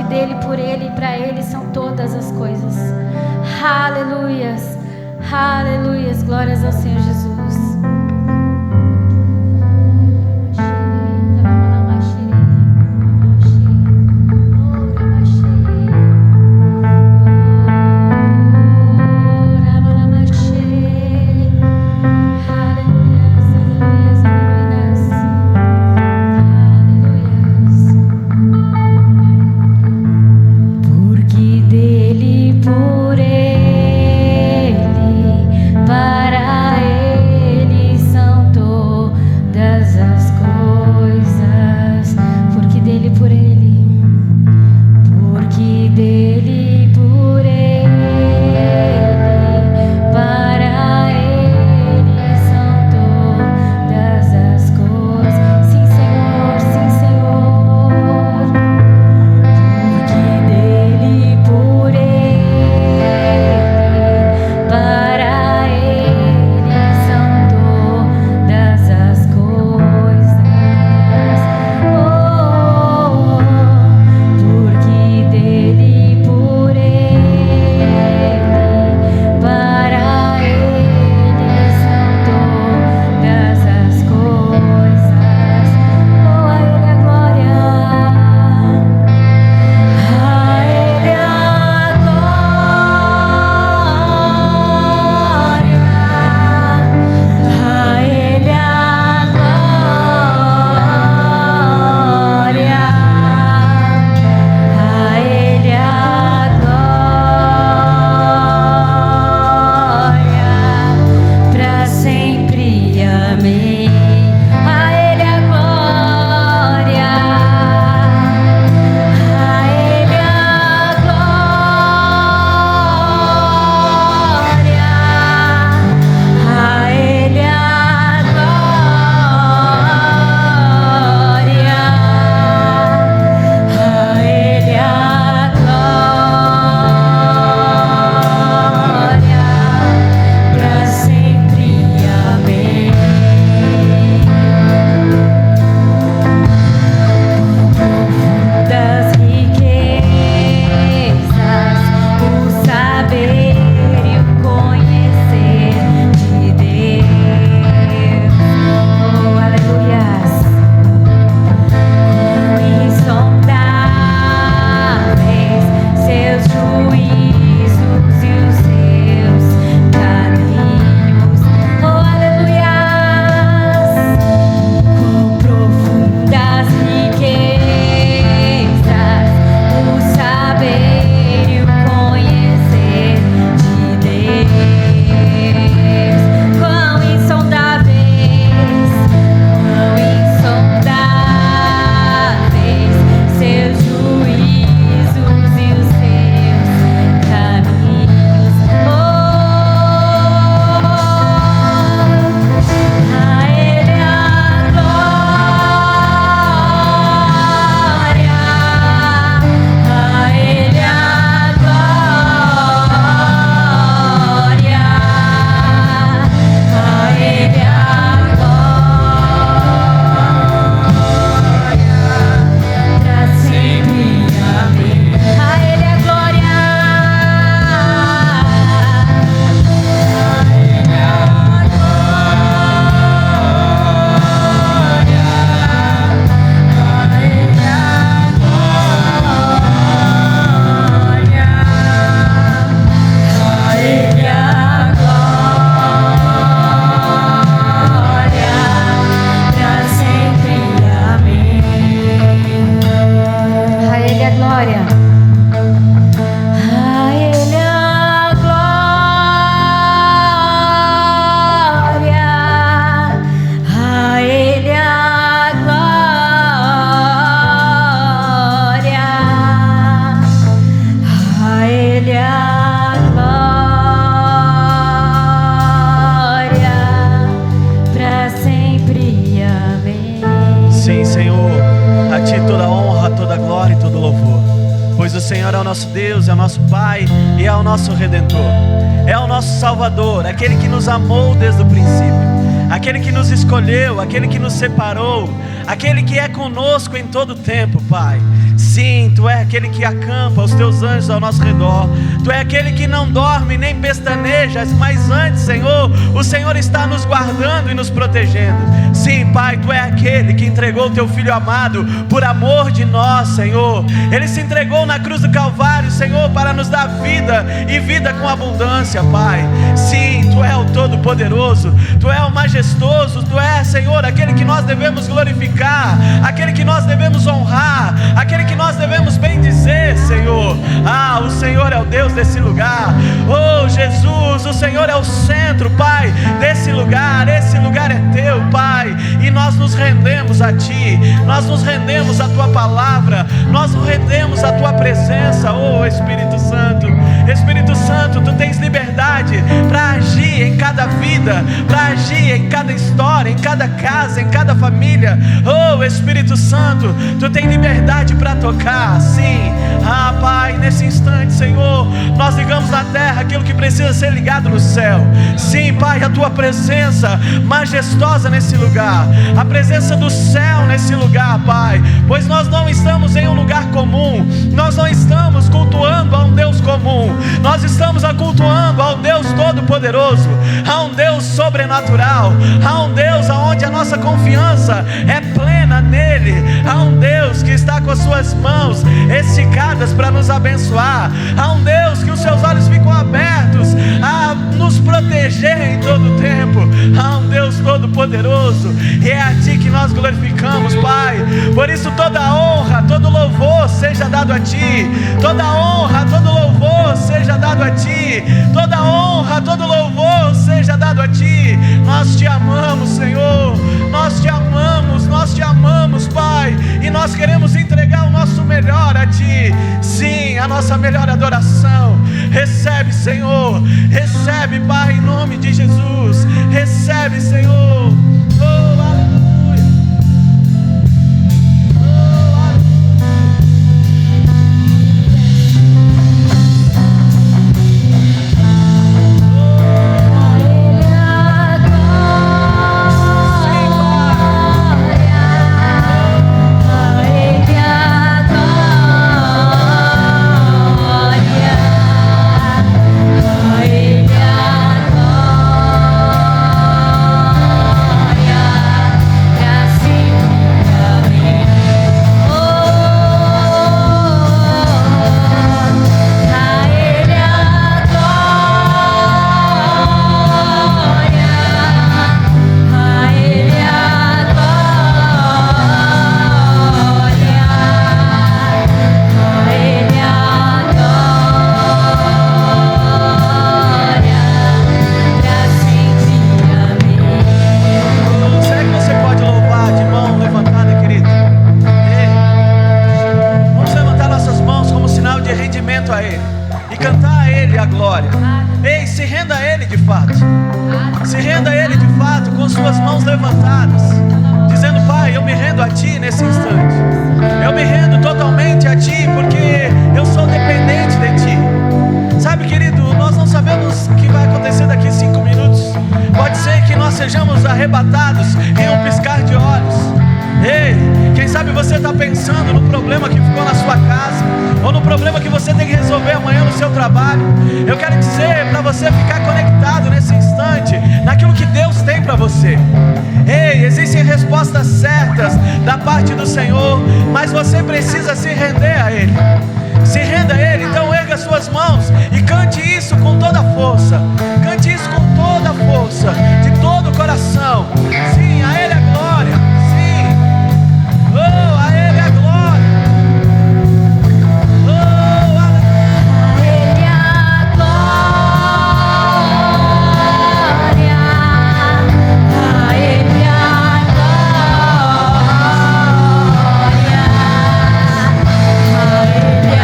porque dele, por ele e para ele são todas as coisas. Aleluias, aleluias, glórias ao Senhor Jesus. Senhor é o nosso Deus, é o nosso Pai e é o nosso Redentor. É o nosso Salvador, aquele que nos amou desde o princípio, aquele que nos escolheu, aquele que nos separou, aquele que é conosco em todo o tempo, Pai. Sim, Tu é aquele que acampa os Teus anjos ao nosso redor. Tu é aquele que não dorme nem pestaneja, mas antes, Senhor, o Senhor está nos guardando e nos protegendo. Sim, Pai, Tu é aquele que entregou o Teu Filho amado por amor de nós, Senhor. Ele se entregou na cruz do Calvário, Senhor, para nos dar vida e vida com abundância, Pai. Sim, Tu é o Todo-Poderoso, Tu é o Majestoso, Tu é, Senhor, aquele que nós devemos glorificar, aquele que nós devemos honrar, aquele que nós devemos bendizer, Senhor. O Senhor é o Deus desse lugar. Oh, Jesus, o Senhor é o centro, Pai, desse lugar. Esse lugar é Teu, Pai, e nós nos rendemos a Ti, nós nos rendemos à Tua palavra, nós nos rendemos à Tua presença. Oh, Espírito Santo, Espírito Santo, Tu tens liberdade para agir em cada vida, para agir em cada história, em cada casa, em cada família. Oh, Espírito Santo, Tu tens liberdade para tocar. Sim, Pai, nesse instante, Senhor, nós ligamos na terra aquilo que precisa ser ligado no céu. Sim, Pai, a Tua presença majestosa nesse lugar, a presença do céu nesse lugar, Pai, pois nós não estamos em um lugar comum, nós não estamos cultuando a um Deus comum, nós estamos cultuando ao Deus Todo-Poderoso, a um Deus sobrenatural, a um Deus onde a nossa confiança é plena nele, a um Deus que está com as suas mãos esticadas para nos abençoar, a um Deus que os seus olhos ficam abertos a nos proteger em todo o tempo, a um Deus Todo-Poderoso, e é a Ti que nós glorificamos, Pai. Por isso toda honra, todo louvor seja dado a Ti, toda honra, todo louvor seja dado a Ti, toda honra, todo louvor seja dado a Ti. Nós Te amamos, Senhor, nós Te amamos, Pai, e nós queremos entregar o nosso melhor a Ti. Sim, a nossa melhor adoração. Recebe, Senhor, recebe, Pai, em nome de Jesus. Recebe, Senhor. Oh, aleluia. Oh, aleluia. Yeah.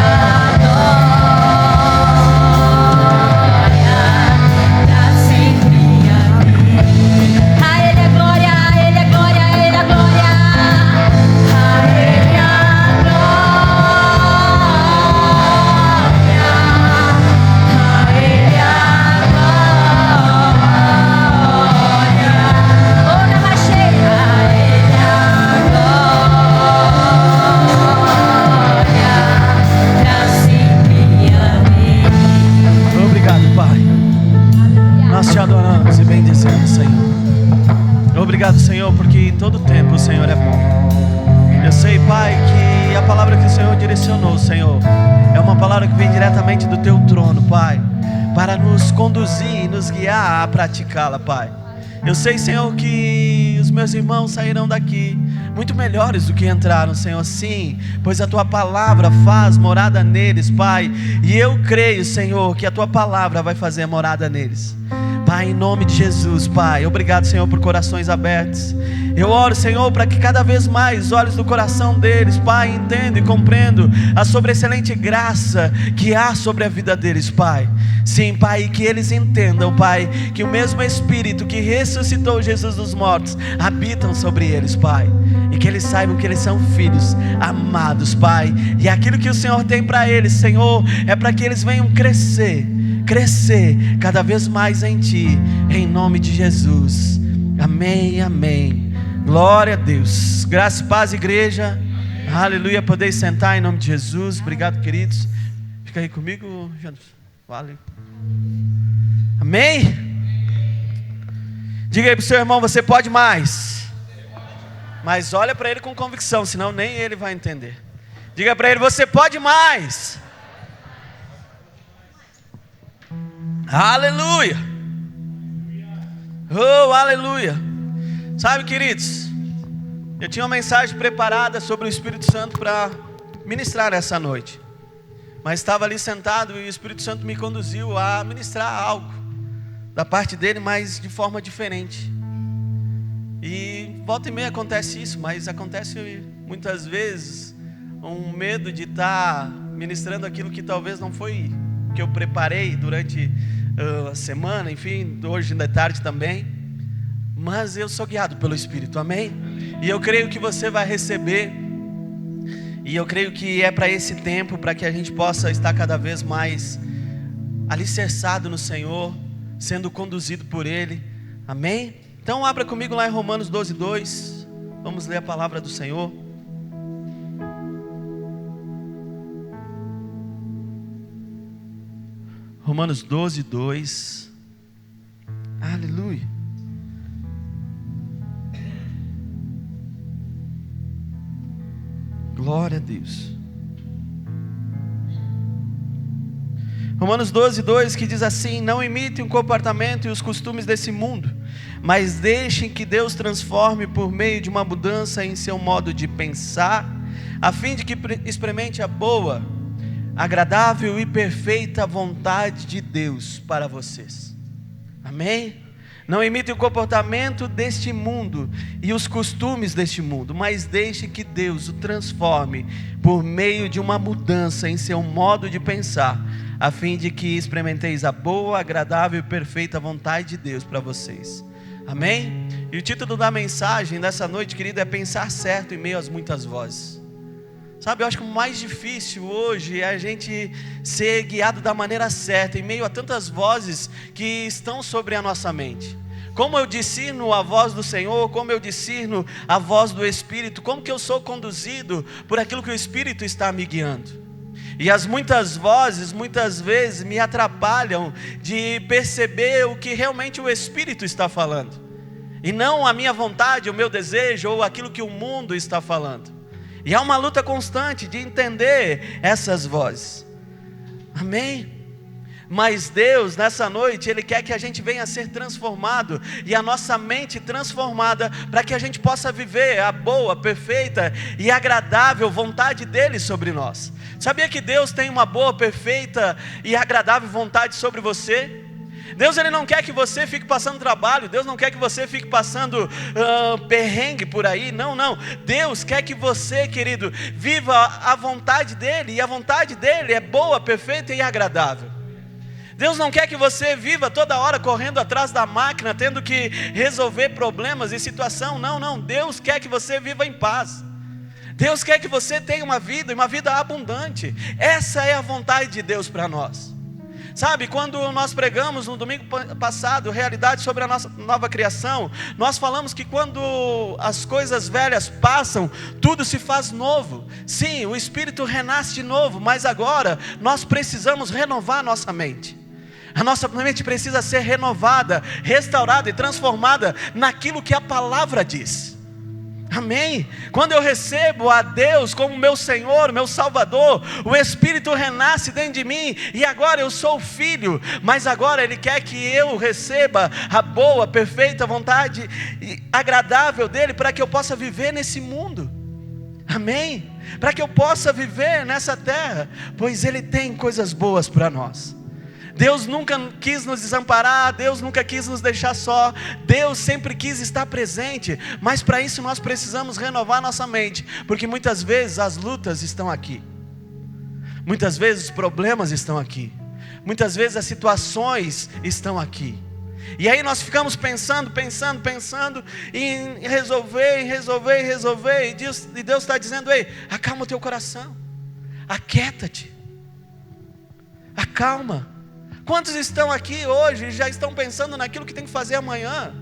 direcionou, Senhor. É uma palavra que vem diretamente do Teu trono, Pai, para nos conduzir e nos guiar a praticá-la, Pai. Eu sei, Senhor, que os meus irmãos sairão daqui muito melhores do que entraram, Senhor. Sim, pois a Tua palavra faz morada neles, Pai. E eu creio, Senhor, que a Tua palavra vai fazer morada neles, Pai, em nome de Jesus, Pai. Obrigado, Senhor, por corações abertos. Eu oro, Senhor, para que cada vez mais os olhos do coração deles, Pai, entendam e compreendam a sobreexcelente graça que há sobre a vida deles, Pai. Sim, Pai, e que eles entendam, Pai, que o mesmo Espírito que ressuscitou Jesus dos mortos habitam sobre eles, Pai. E que eles saibam que eles são filhos amados, Pai. E aquilo que o Senhor tem para eles, Senhor, é para que eles venham crescer cada vez mais em Ti, em nome de Jesus. Amém, amém. Glória a Deus. Graça e paz, igreja. Aleluia. Podeis sentar em nome de Jesus. Obrigado, queridos. Fica aí comigo. Vale. Amém. Diga aí para o seu irmão: você pode mais. Mas olha para ele com convicção, senão nem ele vai entender. Diga para ele: você pode mais. Aleluia. Oh, aleluia. Sabe, queridos, eu tinha uma mensagem preparada sobre o Espírito Santo para ministrar essa noite, mas estava ali sentado e o Espírito Santo me conduziu a ministrar algo da parte dele, mas de forma diferente. E volta e meia acontece isso, mas acontece muitas vezes um medo de estar ministrando aquilo que talvez não foi que eu preparei durante a semana, enfim, hoje de tarde também. Mas eu sou guiado pelo Espírito, amém? E eu creio que você vai receber. E eu creio que é para esse tempo, para que a gente possa estar cada vez mais alicerçado no Senhor, sendo conduzido por Ele, amém? Então abra comigo lá em Romanos 12:2. Vamos ler a palavra do Senhor. Romanos 12:2. Aleluia. Glória a Deus. Romanos 12:2, que diz assim: não imitem o comportamento e os costumes desse mundo, mas deixem que Deus transforme por meio de uma mudança em seu modo de pensar, a fim de que experimente a boa, agradável e perfeita vontade de Deus para vocês. Amém? Não imitem o comportamento deste mundo e os costumes deste mundo, mas deixem que Deus o transforme por meio de uma mudança em seu modo de pensar, a fim de que experimenteis a boa, agradável e perfeita vontade de Deus para vocês. Amém? E o título da mensagem dessa noite, querido, é pensar certo em meio às muitas vozes. Sabe, eu acho que o mais difícil hoje é a gente ser guiado da maneira certa, em meio a tantas vozes que estão sobre a nossa mente. Como eu discerno a voz do Senhor, como eu discerno a voz do Espírito, como que eu sou conduzido por aquilo que o Espírito está me guiando. E as muitas vozes, muitas vezes, me atrapalham de perceber o que realmente o Espírito está falando, e não a minha vontade, o meu desejo, ou aquilo que o mundo está falando. E há uma luta constante de entender essas vozes. Amém? Mas Deus, nessa noite, Ele quer que a gente venha a ser transformado, e a nossa mente transformada, para que a gente possa viver a boa, perfeita e agradável vontade dEle sobre nós. Sabia que Deus tem uma boa, perfeita e agradável vontade sobre você? Deus, Ele não quer que você fique passando trabalho. Deus não quer que você fique passando perrengue por aí. Não, não. Deus quer que você, querido, viva a vontade dEle. E a vontade dEle é boa, perfeita e agradável. Deus não quer que você viva toda hora correndo atrás da máquina, tendo que resolver problemas e situação. Não, não. Deus quer que você viva em paz. Deus quer que você tenha uma vida abundante. Essa é a vontade de Deus para nós. Sabe, quando nós pregamos no domingo passado, realidade sobre a nossa nova criação, nós falamos que quando as coisas velhas passam, tudo se faz novo. Sim, o Espírito renasce de novo, mas agora nós precisamos renovar a nossa mente. A nossa mente precisa ser renovada, restaurada e transformada naquilo que a palavra diz. Amém? Quando eu recebo a Deus como meu Senhor, meu Salvador, o Espírito renasce dentro de mim, e agora eu sou filho, mas agora Ele quer que eu receba a boa, perfeita vontade e agradável dEle, para que eu possa viver nesse mundo. Amém? Para que eu possa viver nessa terra, pois Ele tem coisas boas para nós. Deus nunca quis nos desamparar, Deus nunca quis nos deixar só, Deus sempre quis estar presente, mas para isso nós precisamos renovar nossa mente, porque muitas vezes as lutas estão aqui, muitas vezes os problemas estão aqui, muitas vezes as situações estão aqui, e aí nós ficamos pensando em resolver, e Deus está dizendo: ei, acalma o teu coração, aquieta-te, acalma. Quantos estão aqui hoje e já estão pensando naquilo que tem que fazer amanhã?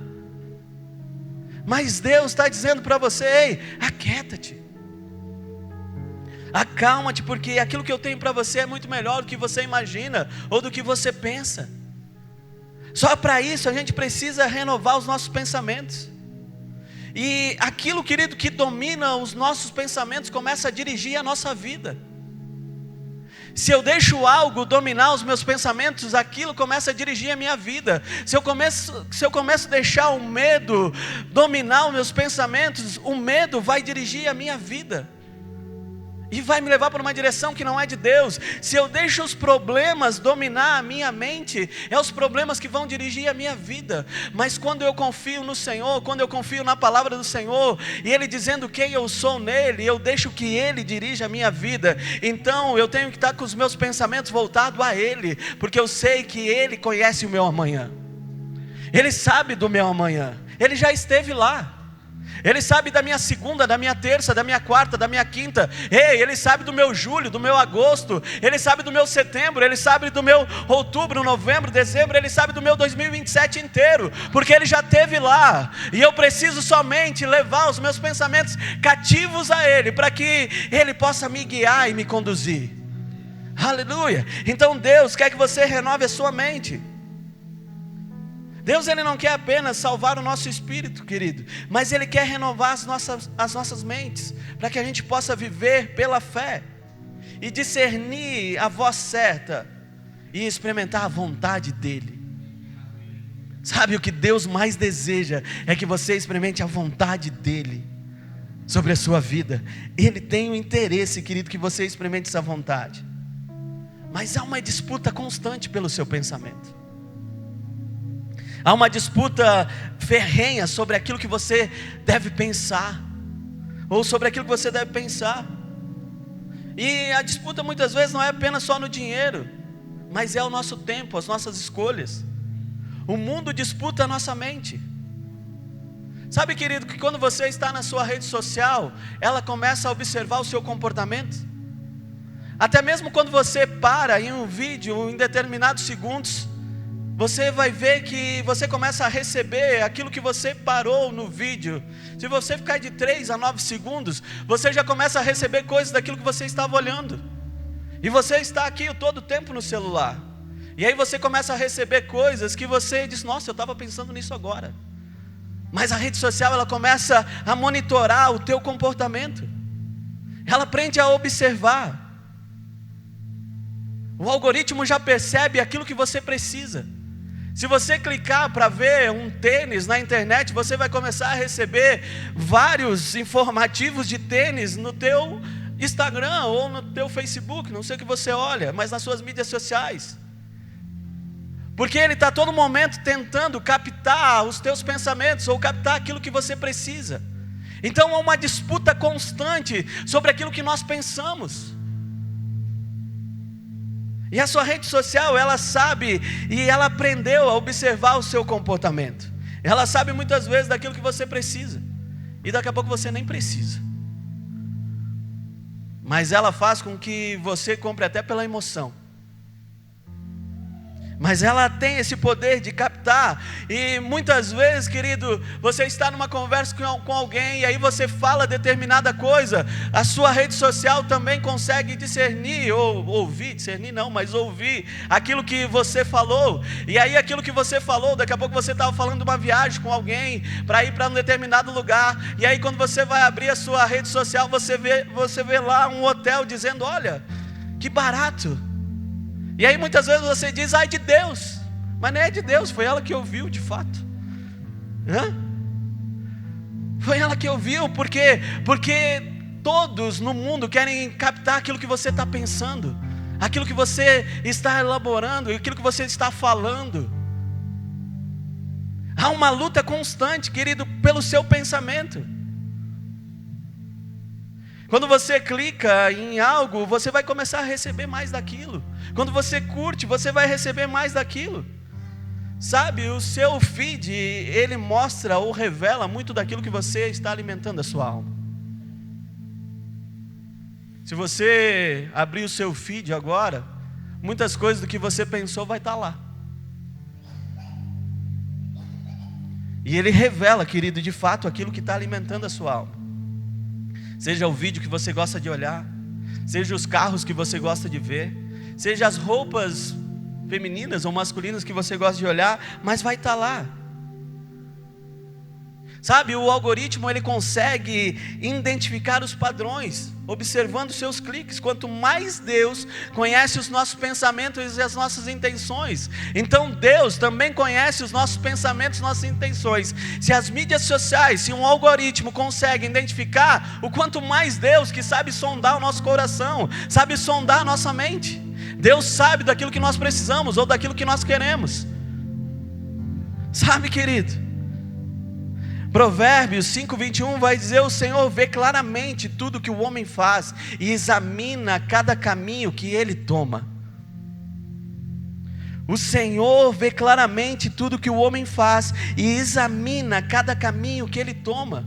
Mas Deus está dizendo para você: ei, aquieta-te, acalma-te, porque aquilo que eu tenho para você é muito melhor do que você imagina ou do que você pensa. Só para isso a gente precisa renovar os nossos pensamentos. E aquilo, querido, que domina os nossos pensamentos começa a dirigir a nossa vida. Se eu deixo algo dominar os meus pensamentos, aquilo começa a dirigir a minha vida. Se eu começo a deixar o medo dominar os meus pensamentos, o medo vai dirigir a minha vida. E vai me levar para uma direção que não é de Deus. Se eu deixo os problemas dominar a minha mente, é os problemas que vão dirigir a minha vida. Mas quando eu confio no Senhor, quando eu confio na palavra do Senhor, e Ele dizendo quem eu sou nele, eu deixo que Ele dirija a minha vida. Então eu tenho que estar com os meus pensamentos voltados a Ele, porque eu sei que Ele conhece o meu amanhã, Ele sabe do meu amanhã, Ele já esteve lá. Ele sabe da minha segunda, da minha terça, da minha quarta, da minha quinta. Ei, Ele sabe do meu julho, do meu agosto. Ele sabe do meu setembro. Ele sabe do meu outubro, novembro, dezembro. Ele sabe do meu 2027 inteiro, porque Ele já esteve lá. E eu preciso somente levar os meus pensamentos cativos a Ele, para que Ele possa me guiar e me conduzir. Aleluia. Então Deus quer que você renove a sua mente. Deus, Ele não quer apenas salvar o nosso espírito, querido, mas Ele quer renovar as nossas mentes, para que a gente possa viver pela fé, e discernir a voz certa, e experimentar a vontade dEle. Sabe, o que Deus mais deseja, é que você experimente a vontade dEle, sobre a sua vida. Ele tem o interesse, querido, que você experimente essa vontade, mas há uma disputa constante pelo seu pensamento. Há uma disputa ferrenha sobre aquilo que você deve pensar, ou sobre aquilo que você deve pensar. E a disputa muitas vezes não é apenas só no dinheiro, mas é o nosso tempo, as nossas escolhas. O mundo disputa a nossa mente. Sabe, querido, que quando você está na sua rede social, ela começa a observar o seu comportamento. Até mesmo quando você para em um vídeo em determinados segundos, você vai ver que você começa a receber aquilo que você parou no vídeo. Se você ficar de 3 a 9 segundos, você já começa a receber coisas daquilo que você estava olhando. E você está aqui todo o tempo no celular. E aí você começa a receber coisas que você diz: nossa, eu estava pensando nisso agora. Mas a rede social, ela começa a monitorar o teu comportamento. Ela aprende a observar. O algoritmo já percebe aquilo que você precisa. Se você clicar para ver um tênis na internet, você vai começar a receber vários informativos de tênis no teu Instagram ou no teu Facebook, não sei o que você olha, mas nas suas mídias sociais. Porque ele está a todo momento tentando captar os teus pensamentos, ou captar aquilo que você precisa. Então há uma disputa constante sobre aquilo que nós pensamos. E a sua rede social, ela sabe e ela aprendeu a observar o seu comportamento. Ela sabe muitas vezes daquilo que você precisa, e daqui a pouco você nem precisa. Mas ela faz com que você compre até pela emoção. Mas ela tem esse poder de captar. E muitas vezes, querido, você está numa conversa com alguém, e aí você fala determinada coisa, a sua rede social também consegue discernir, ou ouvir, discernir não, mas ouvir aquilo que você falou. E aí aquilo que você falou, daqui a pouco você estava falando de uma viagem com alguém, para ir para um determinado lugar, e aí quando você vai abrir a sua rede social, você vê lá um hotel dizendo, olha, que barato. E aí muitas vezes você diz, ai de Deus, mas não é de Deus, foi ela que ouviu de fato. Foi ela que ouviu, porque todos no mundo querem captar aquilo que você está pensando, aquilo que você está elaborando, aquilo que você está falando. Há uma luta constante, querido, pelo seu pensamento. Quando você clica em algo, você vai começar a receber mais daquilo. Quando você curte, você vai receber mais daquilo. Sabe, o seu feed, ele mostra ou revela muito daquilo que você está alimentando a sua alma. Se você abrir o seu feed agora, muitas coisas do que você pensou vai estar lá. E ele revela, querido, de fato, aquilo que está alimentando a sua alma. Seja o vídeo que você gosta de olhar, seja os carros que você gosta de ver, seja as roupas femininas ou masculinas que você gosta de olhar, mas vai estar lá. Sabe, o algoritmo ele consegue identificar os padrões, observando seus cliques. Quanto mais Deus conhece os nossos pensamentos e as nossas intenções, então Deus também conhece os nossos pensamentos, nossas intenções. Se as mídias sociais, se um algoritmo consegue identificar, o quanto mais Deus, que sabe sondar o nosso coração, sabe sondar a nossa mente. Deus sabe daquilo que nós precisamos ou daquilo que nós queremos. Sabe, querido, Provérbios 5:21 vai dizer, o Senhor vê claramente tudo que o homem faz e examina cada caminho que ele toma. O Senhor vê claramente tudo que o homem faz e examina cada caminho que ele toma.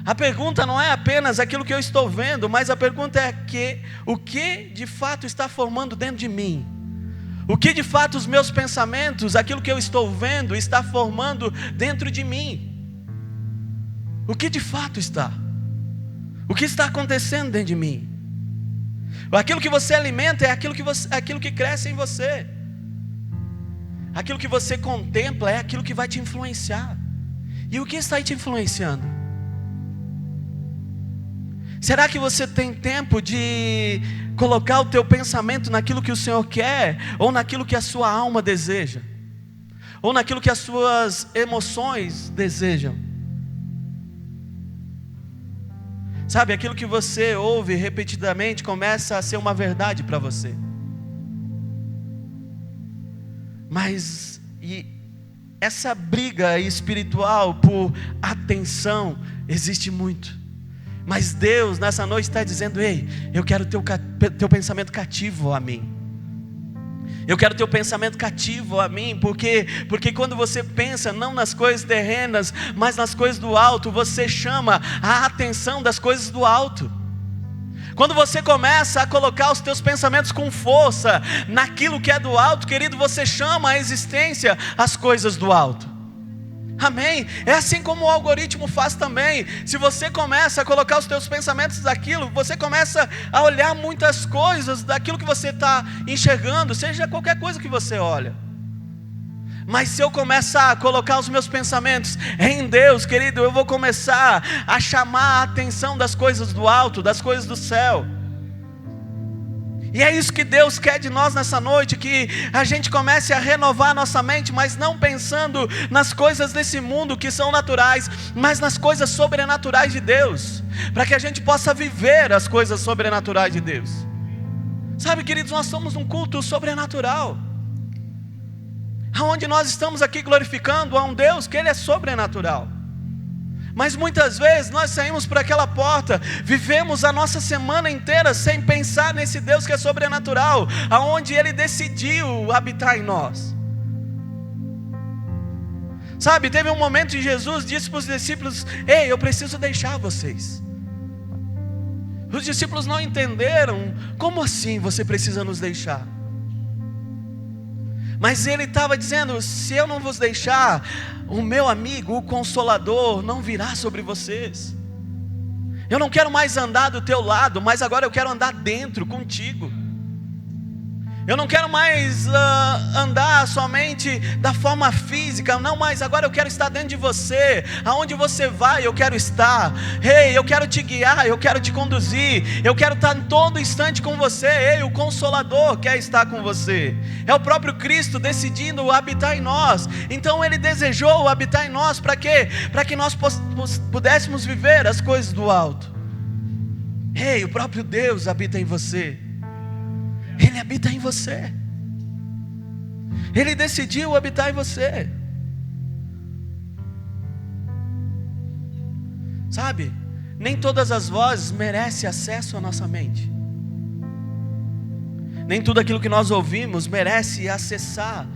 A pergunta não é apenas aquilo que eu estou vendo, mas a pergunta é o que de fato está formando dentro de mim? O que de fato os meus pensamentos, aquilo que eu estou vendo, está formando dentro de mim? O que de fato está? O que está acontecendo dentro de mim? Aquilo que você alimenta é aquilo que cresce em você. Aquilo que você contempla é aquilo que vai te influenciar. E o que está aí te influenciando? Será que você tem tempo de colocar o teu pensamento naquilo que o Senhor quer, ou naquilo que a sua alma deseja, ou naquilo que as suas emoções desejam? Sabe, aquilo que você ouve repetidamente começa a ser uma verdade para você. Mas essa briga espiritual por atenção existe muito. Mas Deus nessa noite está dizendo, ei, eu quero teu pensamento cativo a mim. Eu quero teu pensamento cativo a mim, porque quando você pensa não nas coisas terrenas, mas nas coisas do alto, você chama a atenção das coisas do alto. Quando você começa a colocar os teus pensamentos com força naquilo que é do alto, querido, você chama a existência as coisas do alto. Amém? É assim como o algoritmo faz também. Se você começa a colocar os teus pensamentos daquilo, você começa a olhar muitas coisas daquilo que você está enxergando, seja qualquer coisa que você olha. Mas se eu começar a colocar os meus pensamentos em Deus, querido, eu vou começar a chamar a atenção das coisas do alto, das coisas do céu. E é isso que Deus quer de nós nessa noite, que a gente comece a renovar a nossa mente, mas não pensando nas coisas desse mundo que são naturais, mas nas coisas sobrenaturais de Deus, para que a gente possa viver as coisas sobrenaturais de Deus. Sabe, queridos, nós somos um culto sobrenatural, onde nós estamos aqui glorificando a um Deus que Ele é sobrenatural. Mas muitas vezes nós saímos por aquela porta, vivemos a nossa semana inteira sem pensar nesse Deus que é sobrenatural, aonde Ele decidiu habitar em nós. Sabe, teve um momento em Jesus, disse para os discípulos, ei, eu preciso deixar vocês. Os discípulos não entenderam, como assim você precisa nos deixar? Mas ele estava dizendo: se eu não vos deixar, o meu amigo, o Consolador, não virá sobre vocês. Eu não quero mais andar do teu lado, mas agora eu quero andar dentro contigo. Eu não quero mais andar somente da forma física, não, mas agora eu quero estar dentro de você. Aonde você vai, eu quero estar. Ei, eu quero te guiar, eu quero te conduzir. Eu quero estar em todo instante com você. Ei, o Consolador quer estar com você. É o próprio Cristo decidindo habitar em nós. Então Ele desejou habitar em nós, para quê? Para que nós pudéssemos viver as coisas do alto. Ei, o próprio Deus habita em você. Ele habita em você. Ele decidiu habitar em você. Sabe? Nem todas as vozes merecem acesso à nossa mente. Nem tudo aquilo que nós ouvimos merece acessar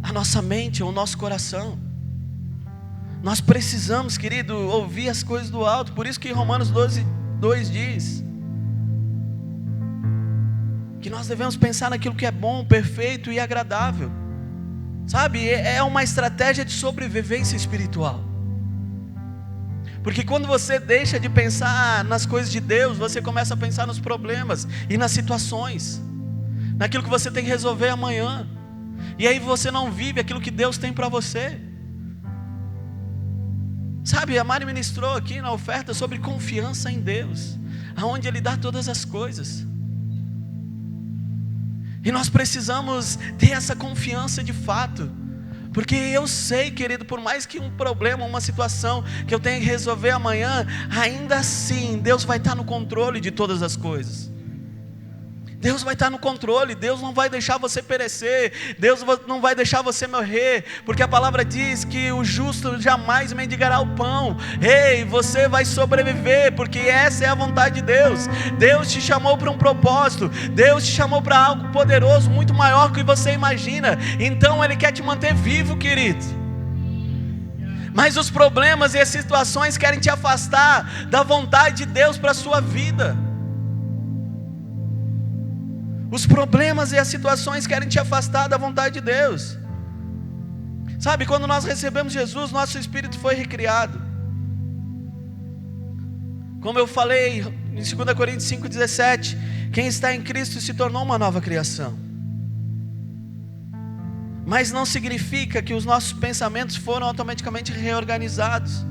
a nossa mente ou o nosso coração. Nós precisamos, querido, ouvir as coisas do alto. Por isso que Romanos 12:2 diz que nós devemos pensar naquilo que é bom, perfeito e agradável. Sabe, é uma estratégia de sobrevivência espiritual. Porque quando você deixa de pensar nas coisas de Deus, você começa a pensar nos problemas e nas situações, naquilo que você tem que resolver amanhã. E aí você não vive aquilo que Deus tem para você. Sabe, a Mari ministrou aqui na oferta sobre confiança em Deus, aonde Ele dá todas as coisas. E nós precisamos ter essa confiança de fato. Porque eu sei, querido, por mais que um problema, uma situação que eu tenha que resolver amanhã, ainda assim Deus vai estar no controle de todas as coisas. Deus vai estar no controle. Deus não vai deixar você perecer. Deus não vai deixar você morrer. Porque a palavra diz que o justo jamais mendigará o pão. Ei, você vai sobreviver, porque essa é a vontade de Deus. Deus te chamou para um propósito. Deus te chamou para algo poderoso, muito maior do que você imagina. Então Ele quer te manter vivo, querido. Mas os problemas e as situações querem te afastar da vontade de Deus para a sua vida. Os problemas e as situações querem te afastar da vontade de Deus. Sabe, quando nós recebemos Jesus, nosso espírito foi recriado. Como eu falei em 2 Coríntios 5:17, quem está em Cristo se tornou uma nova criação. Mas não significa que os nossos pensamentos foram automaticamente reorganizados.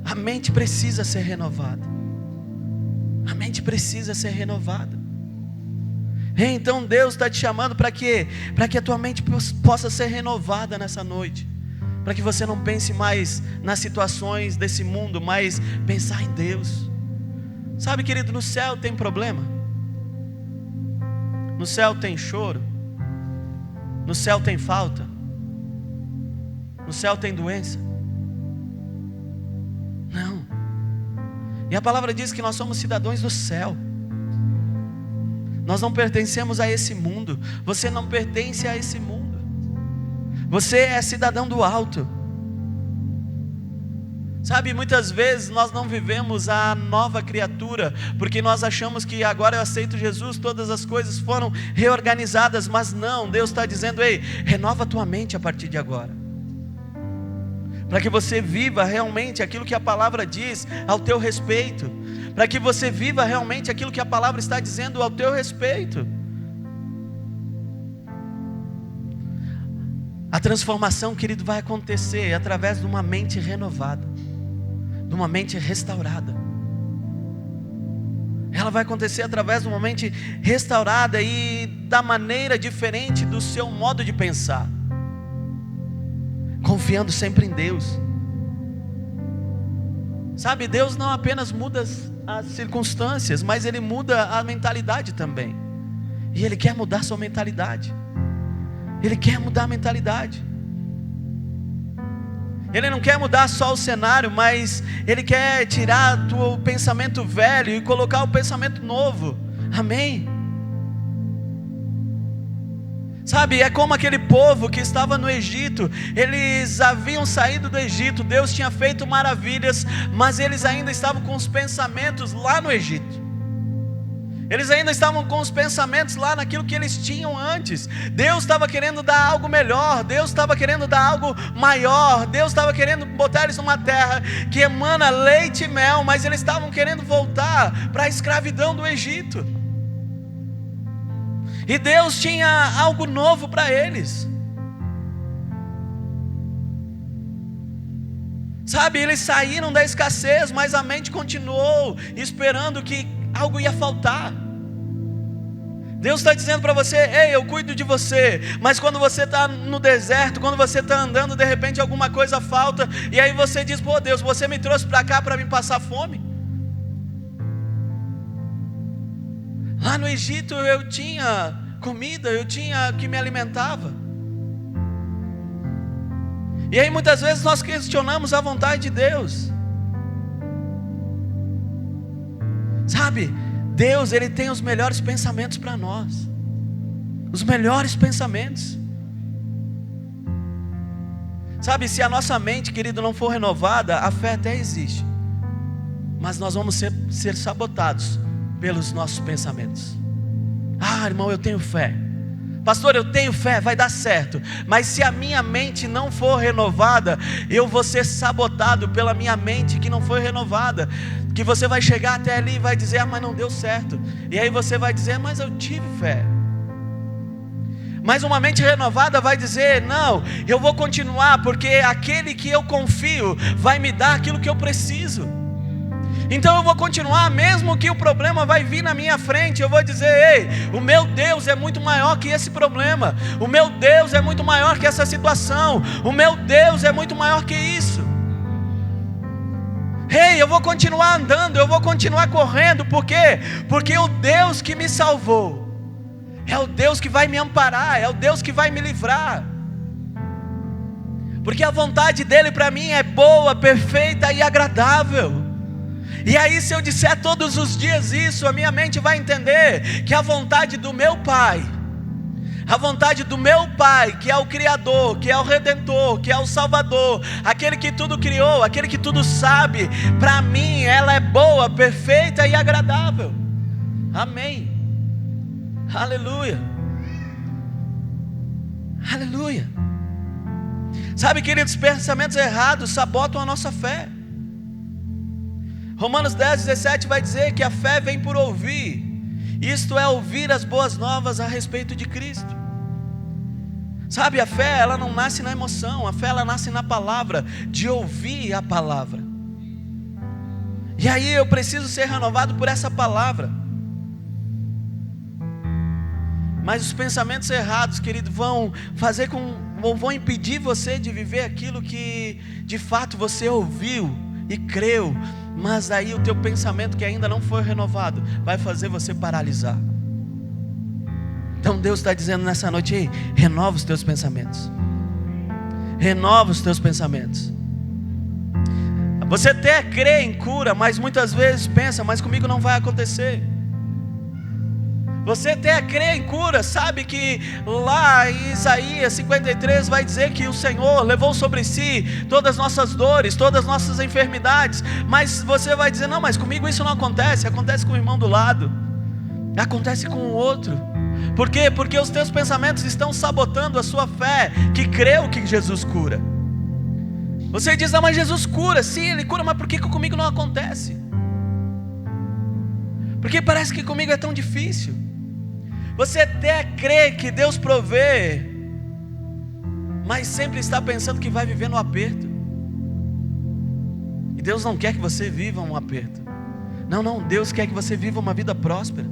A mente precisa ser renovada. A mente precisa ser renovada. Então Deus está te chamando para quê? Para que a tua mente possa ser renovada nessa noite. Para que você não pense mais nas situações desse mundo, mas pensar em Deus. Sabe, querido, no céu tem problema. No céu tem choro. No céu tem falta. No céu tem doença. Não. E a palavra diz que nós somos cidadãos do céu. Nós não pertencemos a esse mundo. Você não pertence a esse mundo. Você é cidadão do alto. Sabe, muitas vezes nós não vivemos a nova criatura, porque nós achamos que agora eu aceito Jesus, todas as coisas foram reorganizadas. Mas não, Deus está dizendo: ei, renova a tua mente a partir de agora, para que você viva realmente aquilo que a palavra diz ao teu respeito, para que você viva realmente aquilo que a palavra está dizendo ao teu respeito. A transformação, querido, vai acontecer através de uma mente renovada, de uma mente restaurada. Ela vai acontecer através de uma mente restaurada e da maneira diferente do seu modo de pensar, confiando sempre em Deus. Sabe, Deus não apenas muda as circunstâncias, mas Ele muda a mentalidade também. E Ele quer mudar a sua mentalidade. Ele quer mudar a mentalidade. Ele não quer mudar só o cenário, mas Ele quer tirar o pensamento velho e colocar o pensamento novo. Amém? Sabe, é como aquele povo que estava no Egito. Eles haviam saído do Egito, Deus tinha feito maravilhas, mas eles ainda estavam com os pensamentos lá no Egito. Eles ainda estavam com os pensamentos lá naquilo que eles tinham antes. Deus estava querendo dar algo melhor, Deus estava querendo dar algo maior, Deus estava querendo botar eles numa terra que emana leite e mel, mas eles estavam querendo voltar para a escravidão do Egito. E Deus tinha algo novo para eles. Sabe, eles saíram da escassez, mas a mente continuou esperando que algo ia faltar. Deus está dizendo para você: ei, eu cuido de você. Mas quando você está no deserto, quando você está andando, de repente alguma coisa falta, e aí você diz: pô Deus, você me trouxe para cá para me passar fome? Lá no Egito eu tinha comida, eu tinha que me alimentava. E aí muitas vezes nós questionamos a vontade de Deus. Sabe, Deus, Ele tem os melhores pensamentos para nós. Os melhores pensamentos. Sabe, se a nossa mente, querido, não for renovada, a fé até existe, mas nós vamos ser sabotados pelos nossos pensamentos. Ah, irmão, eu tenho fé. Pastor, eu tenho fé, vai dar certo. Mas se a minha mente não for renovada, eu vou ser sabotado pela minha mente que não foi renovada. Que você vai chegar até ali e vai dizer: ah, mas não deu certo. E aí você vai dizer: mas eu tive fé. Mas uma mente renovada vai dizer: não, eu vou continuar, porque aquele que eu confio vai me dar aquilo que eu preciso. Então eu vou continuar, mesmo que o problema vai vir na minha frente. Eu vou dizer: ei, o meu Deus é muito maior que esse problema. O meu Deus é muito maior que essa situação. O meu Deus é muito maior que isso. Ei, eu vou continuar andando, eu vou continuar correndo. Por quê? Porque o Deus que me salvou é o Deus que vai me amparar, é o Deus que vai me livrar. Porque a vontade dele para mim é boa, perfeita e agradável. E aí, se eu disser todos os dias isso, a minha mente vai entender que a vontade do meu Pai, a vontade do meu Pai, que é o Criador, que é o Redentor, que é o Salvador, aquele que tudo criou, aquele que tudo sabe, para mim ela é boa, perfeita e agradável. Amém. Aleluia. Aleluia. Sabe, queridos, pensamentos errados sabotam a nossa fé. Romanos 10:17 vai dizer que a fé vem por ouvir, isto é, ouvir as boas novas a respeito de Cristo. Sabe, a fé, ela não nasce na emoção, a fé, ela nasce na palavra, de ouvir a palavra. E aí eu preciso ser renovado por essa palavra. Mas os pensamentos errados, querido, vão impedir você de viver aquilo que de fato você ouviu e creu. Mas aí o teu pensamento que ainda não foi renovado vai fazer você paralisar. Então Deus está dizendo nessa noite: ei, renova os teus pensamentos. Renova os teus pensamentos. Você até crê em cura, mas muitas vezes pensa: mas comigo não vai acontecer. Você até crê em cura, sabe que lá em Isaías 53 vai dizer que o Senhor levou sobre si todas as nossas dores, todas as nossas enfermidades. Mas você vai dizer: não, mas comigo isso não acontece. Acontece com o irmão do lado, acontece com o outro. Por quê? Porque os teus pensamentos estão sabotando a sua fé, que creu que Jesus cura. Você diz: ah, mas Jesus cura. Sim, Ele cura, mas por que comigo não acontece? Porque parece que comigo é tão difícil. Você até crê que Deus provê, mas sempre está pensando que vai viver no aperto. E Deus não quer que você viva um aperto. Não, Deus quer que você viva uma vida próspera.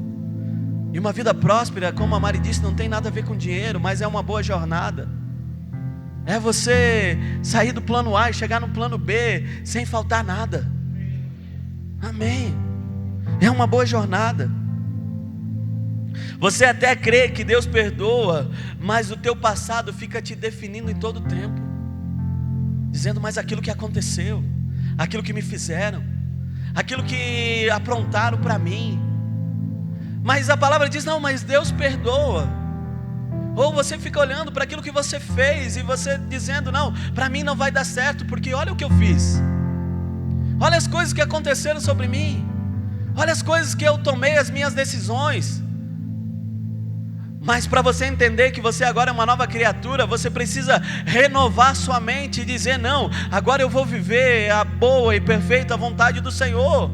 E uma vida próspera, como a Mari disse, não tem nada a ver com dinheiro, mas é uma boa jornada. É você sair do plano A e chegar no plano B sem faltar nada. Amém. É uma boa jornada. Você até crê que Deus perdoa, mas o teu passado fica te definindo em todo o tempo, dizendo: mas aquilo que aconteceu, aquilo que me fizeram, aquilo que aprontaram para mim. Mas a palavra diz: não, mas Deus perdoa. Ou você fica olhando para aquilo que você fez e você dizendo: não, para mim não vai dar certo, porque olha o que eu fiz, olha as coisas que aconteceram sobre mim. Olha as coisas que eu tomei, as minhas decisões. Mas para você entender que você agora é uma nova criatura, você precisa renovar sua mente e dizer: não, agora eu vou viver a boa e perfeita vontade do Senhor.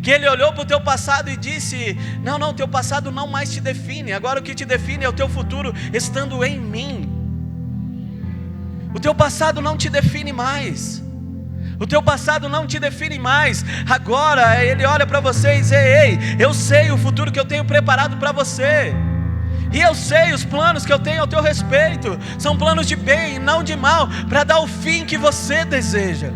Que Ele olhou para o teu passado e disse: não, teu passado não mais te define, agora o que te define é o teu futuro estando em mim. O teu passado não te define mais. O teu passado não te define mais. Agora Ele olha para você e diz: ei, eu sei o futuro que eu tenho preparado para você. E eu sei os planos que eu tenho ao teu respeito. São planos de bem e não de mal, para dar o fim que você deseja.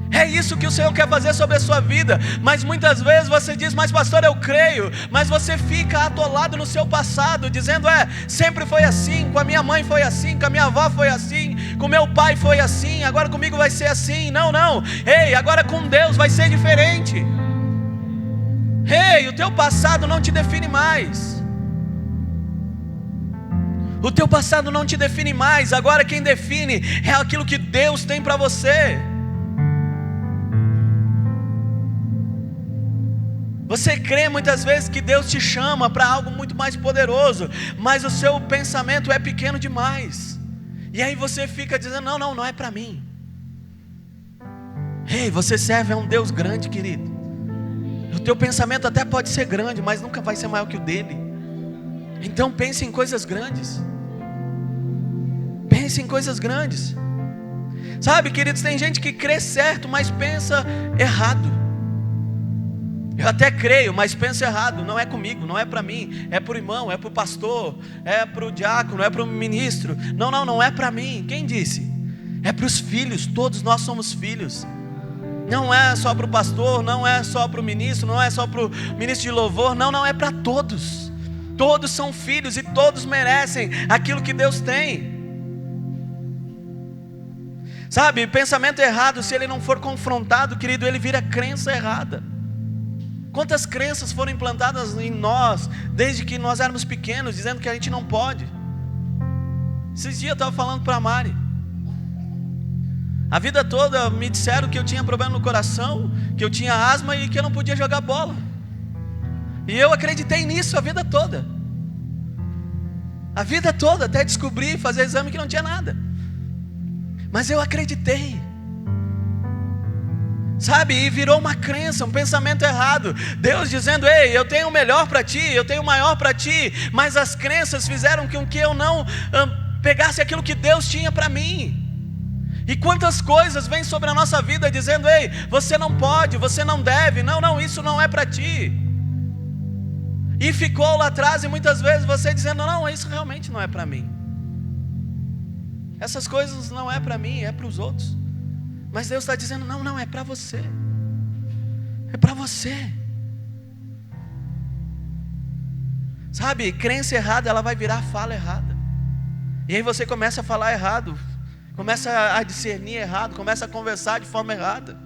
É isso que o Senhor quer fazer sobre a sua vida. Mas muitas vezes você diz: mas pastor, eu creio. Mas você fica atolado no seu passado, dizendo: sempre foi assim, com a minha mãe foi assim, com a minha avó foi assim, com meu pai foi assim, agora comigo vai ser assim. Não, ei, agora com Deus vai ser diferente. Ei, o teu passado não te define mais. O teu passado não te define mais. Agora quem define é aquilo que Deus tem para você. Você crê muitas vezes que Deus te chama para algo muito mais poderoso, mas o seu pensamento é pequeno demais. E aí você fica dizendo: não é para mim. Ei, você serve a um Deus grande, querido. O teu pensamento até pode ser grande, mas nunca vai ser maior que o dele. Então pense em coisas grandes. Pense em coisas grandes. Sabe, queridos, tem gente que crê certo, mas pensa errado. Eu até creio, mas penso errado. Não é comigo, não é para mim. É para o irmão, é para o pastor, é para o diácono, é para o ministro. Não é para mim. Quem disse? É para os filhos. Todos nós somos filhos. Não é só para o pastor, não é só para o ministro, não é só para o ministro de louvor. Não, é para todos. Todos são filhos e todos merecem aquilo que Deus tem. Sabe, pensamento errado, se ele não for confrontado, querido, ele vira crença errada. Quantas crenças foram implantadas em nós, desde que nós éramos pequenos, dizendo que a gente não pode. Esses dias eu estava falando para a Mari. A vida toda me disseram que eu tinha problema no coração, que eu tinha asma e que eu não podia jogar bola. E eu acreditei nisso a vida toda. A vida toda, até descobrir, fazer exame que não tinha nada. Mas eu acreditei. Sabe, e virou uma crença, um pensamento errado. Deus dizendo: ei, eu tenho o melhor para ti, eu tenho o maior para ti. Mas as crenças fizeram com que eu não pegasse aquilo que Deus tinha para mim. E quantas coisas vêm sobre a nossa vida dizendo: ei, você não pode, você não deve, não, isso não é para ti. E ficou lá atrás, e muitas vezes você dizendo: não, isso realmente não é para mim. Essas coisas não é para mim, é para os outros. Mas Deus está dizendo: não, é para você. É para você. Sabe, crença errada, ela vai virar fala errada. E aí você começa a falar errado, começa a discernir errado, começa a conversar de forma errada.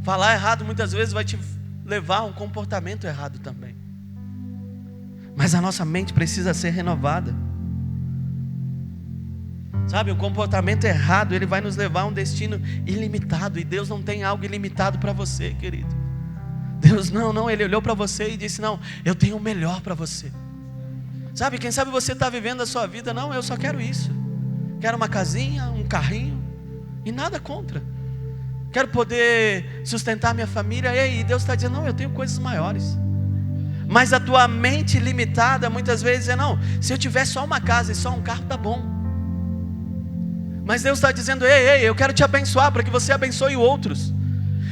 Falar errado muitas vezes vai te levar a um comportamento errado também. Mas a nossa mente precisa ser renovada. Sabe, o comportamento errado, ele vai nos levar a um destino ilimitado. E Deus não tem algo ilimitado para você, querido. Deus não, Ele olhou para você e disse: não, eu tenho o melhor para você. Sabe, quem sabe você está vivendo a sua vida: não, eu só quero isso. Quero uma casinha, um carrinho, e nada contra. Quero poder sustentar minha família. E aí Deus está dizendo: não, eu tenho coisas maiores. Mas a tua mente limitada muitas vezes é: não, se eu tiver só uma casa e só um carro, tá bom. Mas Deus está dizendo: ei, eu quero te abençoar para que você abençoe outros.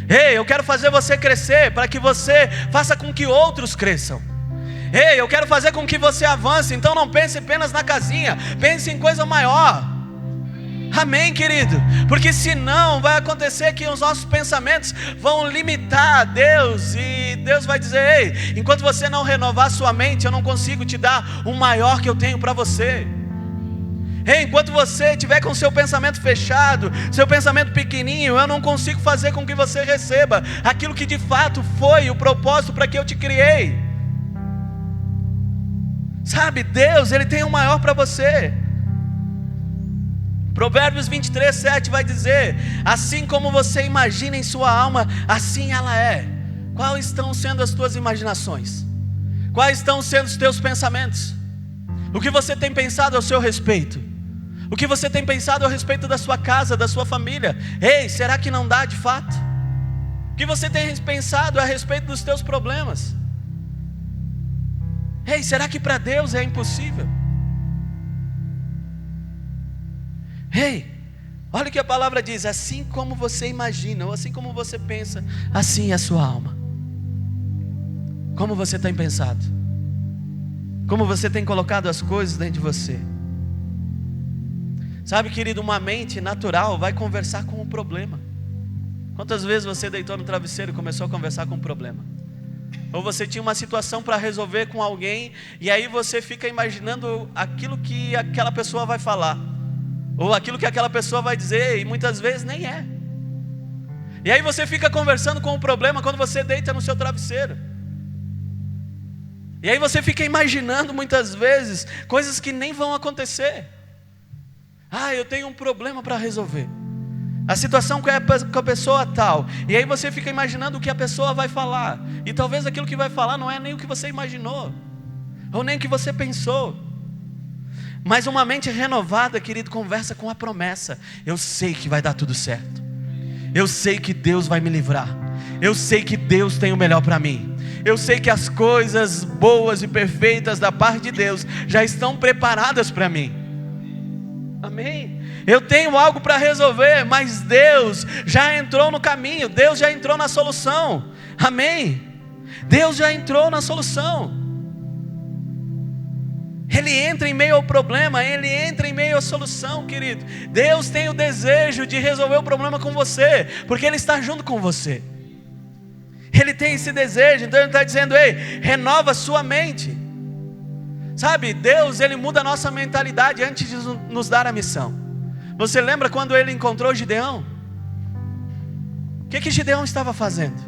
Ei, eu quero fazer você crescer para que você faça com que outros cresçam. Ei, eu quero fazer com que você avance. Então não pense apenas na casinha, pense em coisa maior. Amém, querido? Porque senão vai acontecer que os nossos pensamentos vão limitar Deus. E Deus vai dizer: ei, enquanto você não renovar sua mente, eu não consigo te dar o maior que eu tenho para você. Enquanto você estiver com o seu pensamento fechado, seu pensamento pequenininho, eu não consigo fazer com que você receba aquilo que de fato foi o propósito para que eu te criei. Sabe, Deus, Ele tem o maior para você. Provérbios 23:7 vai dizer: assim como você imagina em sua alma, assim ela é. Quais estão sendo as tuas imaginações? Quais estão sendo os teus pensamentos? O que você tem pensado ao seu respeito? O que você tem pensado ao respeito da sua casa, da sua família? Ei, será que não dá de fato? O que você tem pensado a respeito dos teus problemas? Ei, será que para Deus é impossível? Ei, olha o que a palavra diz: assim como você imagina, ou assim como você pensa, assim é a sua alma. Como você tem pensado? Como você tem colocado as coisas dentro de você? Sabe, querido, uma mente natural vai conversar com o problema. Quantas vezes você deitou no travesseiro e começou a conversar com o problema? Ou você tinha uma situação para resolver com alguém, e aí você fica imaginando aquilo que aquela pessoa vai falar, ou aquilo que aquela pessoa vai dizer, e muitas vezes nem é. E aí você fica conversando com o problema quando você deita no seu travesseiro. E aí você fica imaginando muitas vezes coisas que nem vão acontecer. Ah, eu tenho um problema para resolver. A situação com a pessoa tal. E aí você fica imaginando o que a pessoa vai falar. E talvez aquilo que vai falar não é nem o que você imaginou, ou nem o que você pensou. Mas uma mente renovada, querido, conversa com a promessa: eu sei que vai dar tudo certo. Eu sei que Deus vai me livrar. Eu sei que Deus tem o melhor para mim. Eu sei que as coisas boas e perfeitas da parte de Deus já estão preparadas para mim. Amém? Eu tenho algo para resolver, mas Deus já entrou no caminho. Deus já entrou na solução. Amém? Deus já entrou na solução. Ele entra em meio ao problema, Ele entra em meio à solução, querido. Deus tem o desejo de resolver o problema com você, porque Ele está junto com você. Ele tem esse desejo. Então Ele está dizendo: ei, renova a sua mente. Sabe, Deus, Ele muda a nossa mentalidade antes de nos dar a missão. Você lembra quando Ele encontrou Gideão? O que Gideão estava fazendo?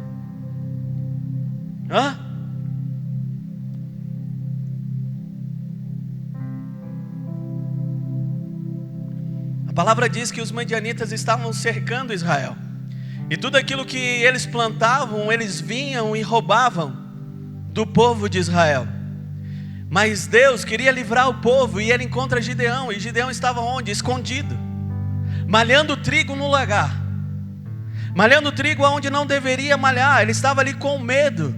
A palavra diz que os madianitas estavam cercando Israel. E tudo aquilo que eles plantavam, eles vinham e roubavam do povo de Israel. Mas Deus queria livrar o povo, e Ele encontra Gideão. E Gideão estava onde? Escondido, malhando trigo no lagar, malhando trigo onde não deveria malhar. Ele estava ali com medo,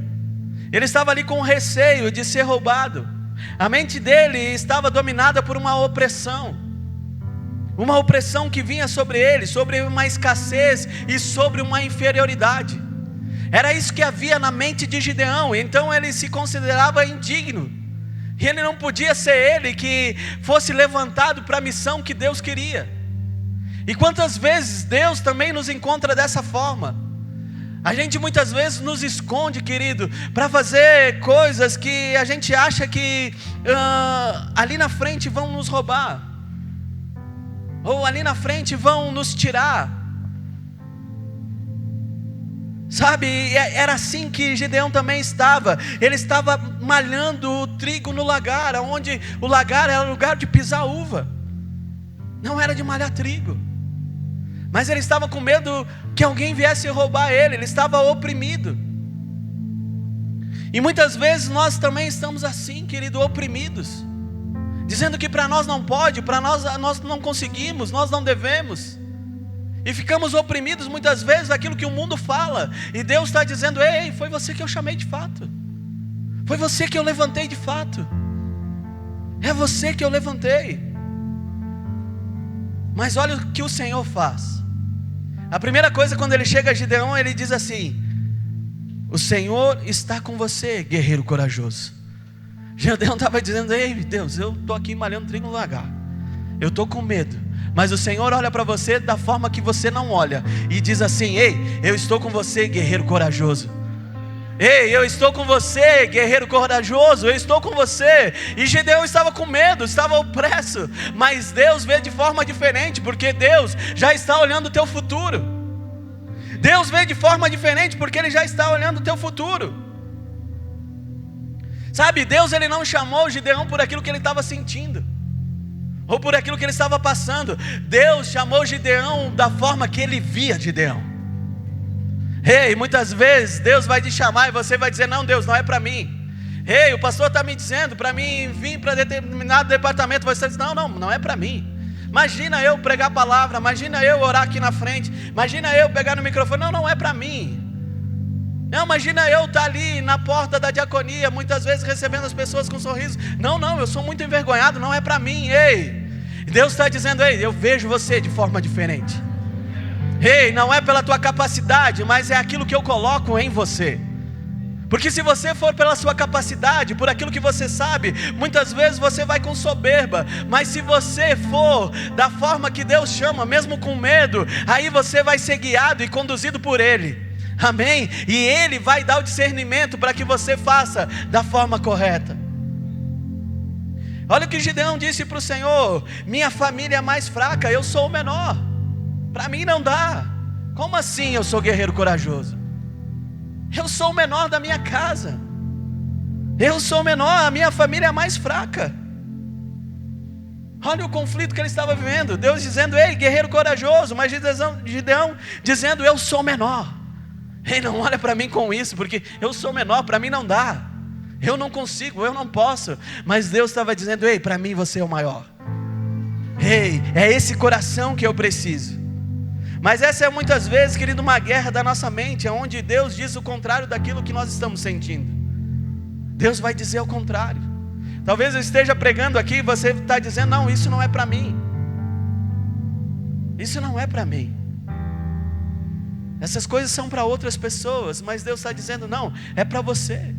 ele estava ali com receio de ser roubado. A mente dele estava dominada por uma opressão que vinha sobre ele, sobre uma escassez e sobre uma inferioridade. Era isso que havia na mente de Gideão. Então ele se considerava indigno, e ele não podia ser ele que fosse levantado para a missão que Deus queria. E quantas vezes Deus também nos encontra dessa forma? A gente muitas vezes nos esconde, querido, para fazer coisas que a gente acha que ali na frente vão nos roubar, ou ali na frente vão nos tirar. Sabe, era assim que Gideão também estava. Ele estava malhando o trigo no lagar, onde o lagar era lugar de pisar uva, não era de malhar trigo. Mas ele estava com medo que alguém viesse roubar ele, ele estava oprimido. E muitas vezes nós também estamos assim, querido, oprimidos, dizendo que para nós não pode, para nós não conseguimos, nós não devemos. E ficamos oprimidos muitas vezes daquilo que o mundo fala. E Deus está dizendo: ei, foi você que eu chamei de fato, foi você que eu levantei de fato, é você que eu levantei. Mas olha o que o Senhor faz. A primeira coisa, quando ele chega a Gideão, ele diz assim: o Senhor está com você, guerreiro corajoso. Gideão estava dizendo: ei Deus, eu estou aqui malhando trigo no lagar, eu estou com medo, mas o Senhor olha para você da forma que você não olha, e diz assim: ei, eu estou com você, guerreiro corajoso. Ei, eu estou com você, guerreiro corajoso, eu estou com você. E Gideão estava com medo, estava opresso, mas Deus vê de forma diferente, porque Deus já está olhando o teu futuro. Deus vê de forma diferente, porque Ele já está olhando o teu futuro. Sabe, Deus, Ele não chamou Gideão por aquilo que ele estava sentindo, ou por aquilo que ele estava passando. Deus chamou Gideão da forma que ele via Gideão. Ei, muitas vezes Deus vai te chamar e você vai dizer: não, Deus, não é para mim. Ei, o pastor está me dizendo para mim vir para determinado departamento. Você diz: não é para mim. Imagina eu pregar a palavra, imagina eu orar aqui na frente, imagina eu pegar no microfone. Não é para mim. Não, imagina eu estar ali na porta da diaconia, muitas vezes recebendo as pessoas com um sorriso. Não, eu sou muito envergonhado, não é para mim. Ei, Deus está dizendo: ei, eu vejo você de forma diferente. Ei, não é pela tua capacidade, mas é aquilo que eu coloco em você. Porque se você for pela sua capacidade, por aquilo que você sabe, muitas vezes você vai com soberba. Mas se você for da forma que Deus chama, mesmo com medo, aí você vai ser guiado e conduzido por Ele. Amém? E Ele vai dar o discernimento para que você faça da forma correta. Olha o que Gideão disse para o Senhor: minha família é mais fraca, eu sou o menor, para mim não dá. Como assim eu sou guerreiro corajoso? Eu sou o menor da minha casa, eu sou o menor, a minha família é mais fraca. Olha o conflito que ele estava vivendo. Deus dizendo: ei, guerreiro corajoso. Mas Gideão dizendo: eu sou o menor. Ei, não olha para mim com isso, porque eu sou menor, para mim não dá, eu não consigo, eu não posso. Mas Deus estava dizendo: ei, para mim você é o maior. Ei, é esse coração que eu preciso. Mas essa é muitas vezes, querido, uma guerra da nossa mente, onde Deus diz o contrário daquilo que nós estamos sentindo. Deus vai dizer o contrário. Talvez eu esteja pregando aqui e você está dizendo: não, isso não é para mim. Isso não é para mim. Essas coisas são para outras pessoas, mas Deus está dizendo: não, é para você.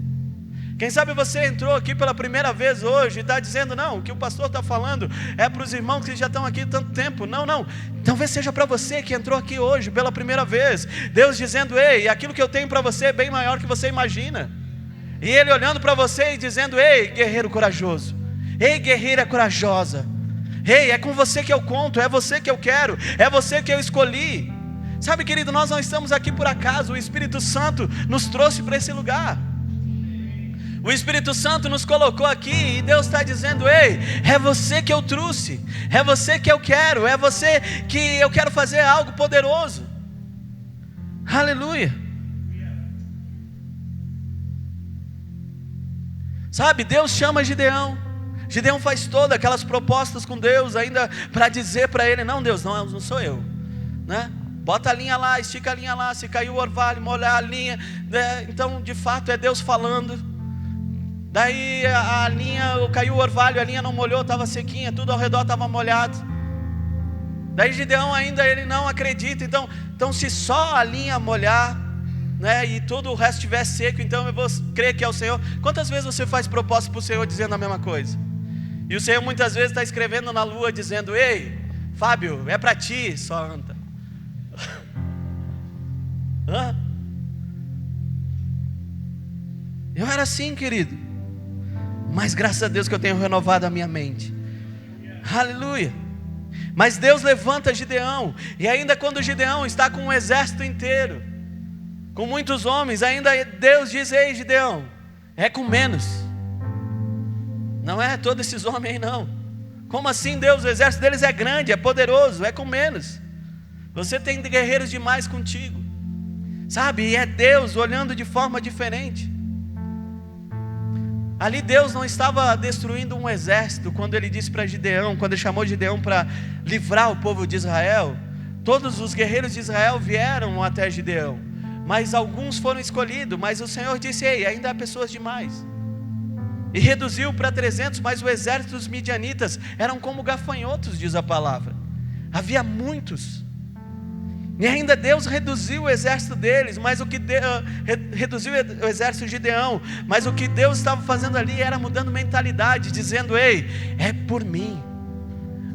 Quem sabe você entrou aqui pela primeira vez hoje e está dizendo: não, o que o pastor está falando é para os irmãos que já estão aqui há tanto tempo. Não, talvez seja para você que entrou aqui hoje pela primeira vez. Deus dizendo: ei, aquilo que eu tenho para você é bem maior que você imagina. E Ele olhando para você e dizendo: ei, guerreiro corajoso, ei, guerreira corajosa, ei, é com você que eu conto, é você que eu quero, é você que eu escolhi. Sabe, querido, nós não estamos aqui por acaso. O Espírito Santo nos trouxe para esse lugar. O Espírito Santo nos colocou aqui e Deus está dizendo: ei, é você que eu trouxe, é você que eu quero, é você que eu quero fazer algo poderoso. Aleluia. Sabe, Deus chama Gideão. Gideão faz todas aquelas propostas com Deus, ainda para dizer para ele: não, Deus, não sou eu, né? Bota a linha lá, estica a linha lá, se caiu o orvalho, molhar a linha, né? Então de fato é Deus falando. Daí a linha, caiu o orvalho, a linha não molhou, estava sequinha, tudo ao redor estava molhado. Daí Gideão ainda, ele não acredita. Então se só a linha molhar, né, e todo o resto estiver seco, então eu vou crer que é o Senhor. Quantas vezes você faz propósito para o Senhor dizendo a mesma coisa? E o Senhor muitas vezes está escrevendo na lua dizendo: ei, Fábio, é para ti, só anda. Eu era assim, querido, mas graças a Deus que eu tenho renovado a minha mente. Aleluia. Mas Deus levanta Gideão, e ainda quando Gideão está com um exército inteiro, com muitos homens, ainda Deus diz: ei, Gideão, é com menos. Não é todos esses homens aí não. Como assim, Deus? O exército deles é grande, é poderoso, é com menos. Você tem guerreiros demais contigo. Sabe, e é Deus olhando de forma diferente. Ali Deus não estava destruindo um exército. Quando Ele disse para Gideão, quando Ele chamou Gideão para livrar o povo de Israel, todos os guerreiros de Israel vieram até Gideão, mas alguns foram escolhidos. Mas o Senhor disse: ei, ainda há pessoas demais. E reduziu para 300, mas o exército dos midianitas eram como gafanhotos, diz a palavra. Havia muitos. E ainda Deus reduziu o exército deles, mas o que reduziu o exército de Gideão, mas o que Deus estava fazendo ali era mudando mentalidade, dizendo: ei, é por mim,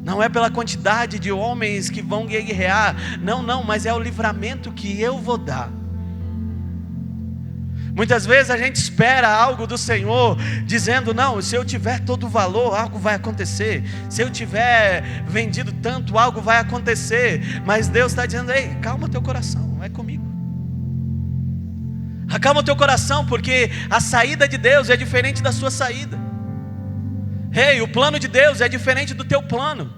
não é pela quantidade de homens que vão guerrear, não, mas é o livramento que eu vou dar. Muitas vezes a gente espera algo do Senhor, dizendo: não, se eu tiver todo o valor, algo vai acontecer. Se eu tiver vendido tanto, algo vai acontecer. Mas Deus está dizendo: ei, calma teu coração, é comigo. Acalma teu coração, porque a saída de Deus é diferente da sua saída. Ei, o plano de Deus é diferente do teu plano.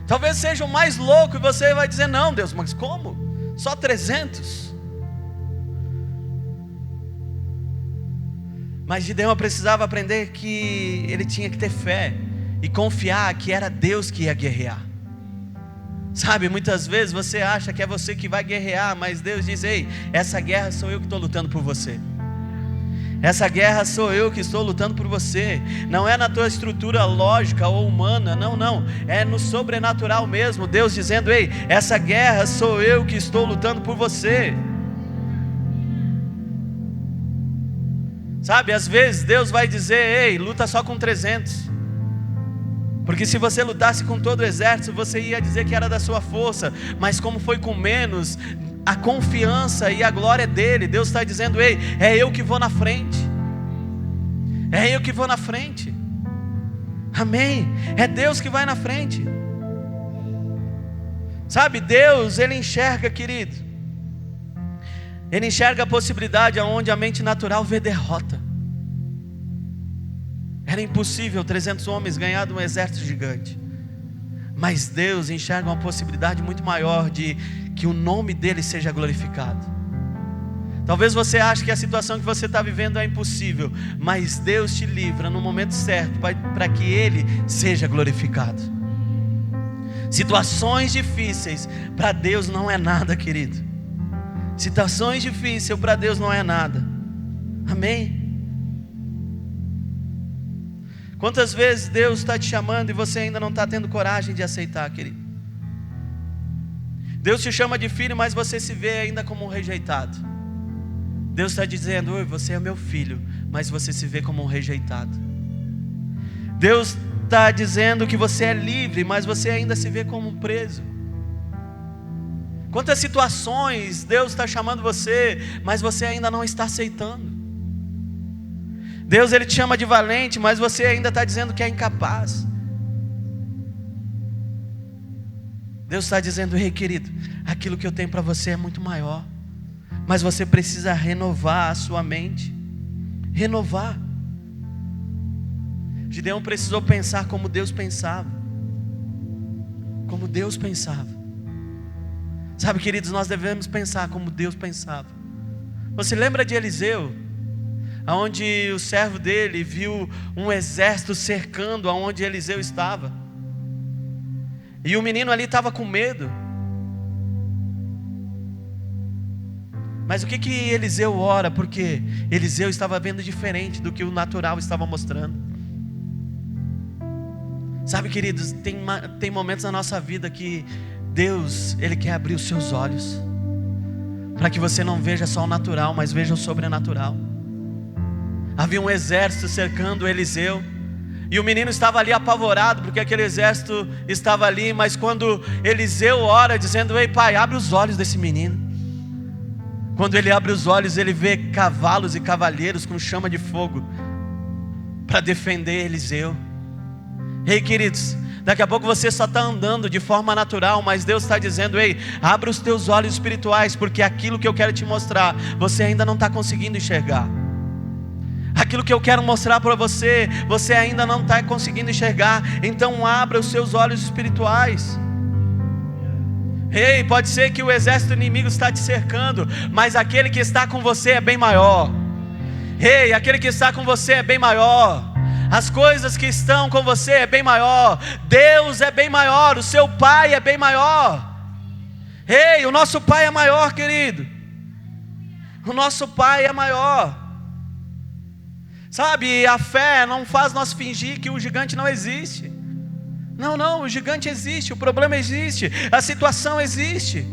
Talvez seja o mais louco e você vai dizer: não, Deus, mas como? Só 300? Mas Gideão precisava aprender que ele tinha que ter fé e confiar que era Deus que ia guerrear. Sabe, muitas vezes você acha que é você que vai guerrear, mas Deus diz: ei, essa guerra sou eu que estou lutando por você. Essa guerra sou eu que estou lutando por você. Não é na tua estrutura lógica ou humana, não. É no sobrenatural mesmo. Deus dizendo: ei, essa guerra sou eu que estou lutando por você. Sabe, às vezes Deus vai dizer: ei, luta só com 300. Porque se você lutasse com todo o exército, você ia dizer que era da sua força. Mas como foi com menos, a confiança e a glória é dele. Deus está dizendo: ei, é eu que vou na frente. É eu que vou na frente. Amém? É Deus que vai na frente. Sabe, Deus, Ele enxerga, querido. Ele enxerga a possibilidade onde a mente natural vê derrota. Era impossível 300 homens ganhar de um exército gigante. Mas Deus enxerga uma possibilidade muito maior de que o nome dele seja glorificado. Talvez você ache que a situação que você está vivendo é impossível, mas Deus te livra no momento certo para que ele seja glorificado. Situações difíceis para Deus não é nada, querido. Situações difíceis para Deus não é nada. Amém? Quantas vezes Deus está te chamando e você ainda não está tendo coragem de aceitar, querido? Deus te chama de filho, mas você se vê ainda como um rejeitado. Deus está dizendo: oi, você é meu filho, mas você se vê como um rejeitado. Deus está dizendo que você é livre, mas você ainda se vê como um preso. Quantas situações Deus está chamando você, mas você ainda não está aceitando. Deus, Ele te chama de valente, mas você ainda está dizendo que é incapaz. Deus está dizendo: ei, querido, aquilo que eu tenho para você é muito maior, mas você precisa renovar a sua mente. Renovar. Gideão precisou pensar como Deus pensava. Como Deus pensava. Sabe, queridos, nós devemos pensar como Deus pensava. Você lembra de Eliseu? Onde o servo dele viu um exército cercando aonde Eliseu estava. E o menino ali estava com medo. Mas o que Eliseu ora? Porque Eliseu estava vendo diferente do que o natural estava mostrando. Sabe, queridos, tem momentos na nossa vida que Deus, Ele quer abrir os seus olhos, para que você não veja só o natural, mas veja o sobrenatural. Havia um exército cercando Eliseu, e o menino estava ali apavorado, porque aquele exército estava ali. Mas quando Eliseu ora dizendo: ei, pai, abre os olhos desse menino. Quando ele abre os olhos, ele vê cavalos e cavalheiros com chama de fogo para defender Eliseu. Ei, queridos, daqui a pouco você só está andando de forma natural, mas Deus está dizendo: ei, abre os teus olhos espirituais, porque aquilo que eu quero te mostrar, você ainda não está conseguindo enxergar. Aquilo que eu quero mostrar para você, você ainda não está conseguindo enxergar. Então abra os seus olhos espirituais. Ei, pode ser que o exército inimigo está te cercando, mas aquele que está com você é bem maior. Ei, aquele que está com você é bem maior. As coisas que estão com você é bem maior. Deus é bem maior, o seu Pai é bem maior. Ei, o nosso Pai é maior, querido. O nosso Pai é maior. Sabe, a fé não faz nós fingir que o gigante não existe. Não, o gigante existe, o problema existe, a situação existe.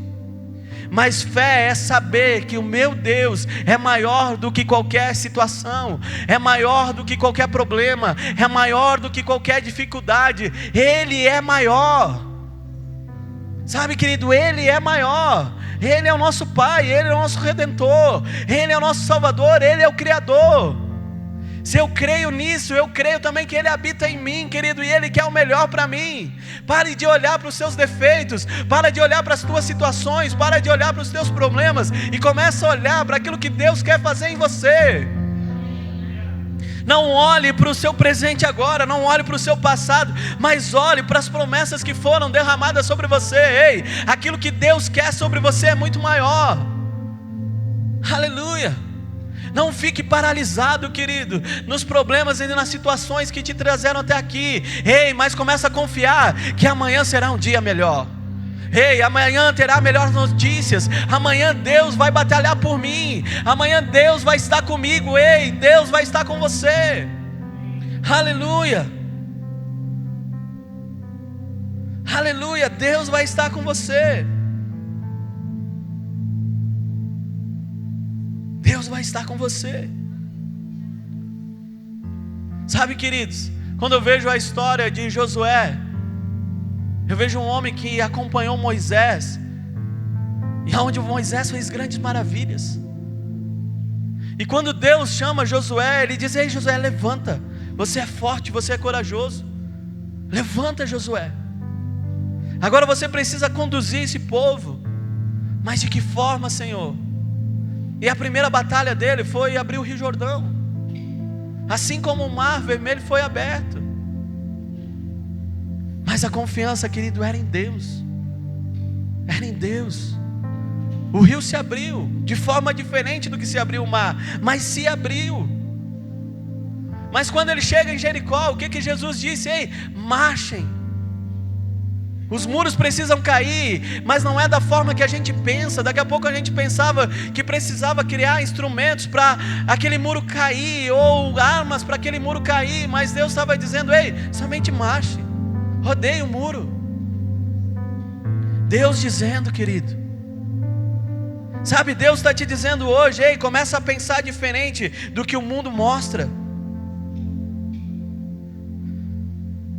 Mas fé é saber que o meu Deus é maior do que qualquer situação, é maior do que qualquer problema, é maior do que qualquer dificuldade. Ele é maior. Sabe, querido, Ele é maior. Ele é o nosso Pai, Ele é o nosso Redentor, Ele é o nosso Salvador, Ele é o Criador. Se eu creio nisso, eu creio também que Ele habita em mim, querido, e Ele quer o melhor para mim. Pare de olhar para os seus defeitos, para de olhar para as tuas situações, para de olhar para os teus problemas e começa a olhar para aquilo que Deus quer fazer em você. Não olhe para o seu presente agora, não olhe para o seu passado, mas olhe para as promessas que foram derramadas sobre você. Ei, aquilo que Deus quer sobre você é muito maior. Aleluia. Não fique paralisado, querido, nos problemas e nas situações que te trouxeram até aqui. Ei, mas começa a confiar que amanhã será um dia melhor. Ei, amanhã terá melhores notícias. Amanhã Deus vai batalhar por mim. Amanhã Deus vai estar comigo. Ei, Deus vai estar com você. Aleluia. Aleluia, Deus vai estar com você. Deus vai estar com você. Sabe, queridos, quando eu vejo a história de Josué, eu vejo um homem que acompanhou Moisés, e onde Moisés fez grandes maravilhas. E quando Deus chama Josué, Ele diz: ei Josué, levanta, você é forte, você é corajoso. Levanta, Josué. Agora você precisa conduzir esse povo. Mas de que forma, Senhor? E a primeira batalha dele foi abrir o Rio Jordão, assim como o Mar Vermelho foi aberto. Mas a confiança, querido, era em Deus. Era em Deus. O rio se abriu de forma diferente do que se abriu o mar, mas se abriu. Mas quando ele chega em Jericó, o que Jesus disse? Ei, marchem. Os muros precisam cair, mas não é da forma que a gente pensa. Daqui a pouco a gente pensava que precisava criar instrumentos para aquele muro cair, ou armas para aquele muro cair, mas Deus estava dizendo: ei, somente marche, rodeie o muro. Deus dizendo, querido, sabe, Deus está te dizendo hoje: ei, começa a pensar diferente do que o mundo mostra.